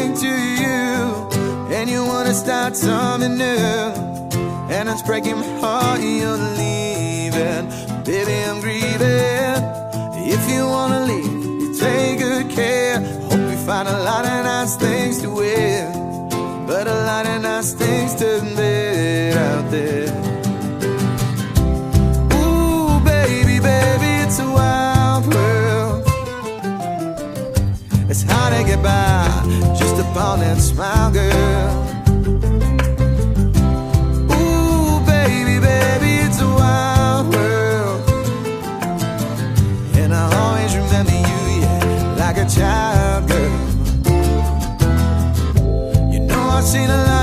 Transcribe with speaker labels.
Speaker 1: everything to you, and you wanna start something new, and it's breaking my heart you're leaving. Baby, I'm grieving. If you wanna leave, you take good care. Hope you find a lot of nice things to wear, but a lot of nice things to admit out there. Ooh, baby, baby, it's a wild world. It's hard to get by just upon that smile, girl. Ooh, baby, baby, it's a wild world. And I always remember you, yeah, like a child, girl. You know I've seen a lot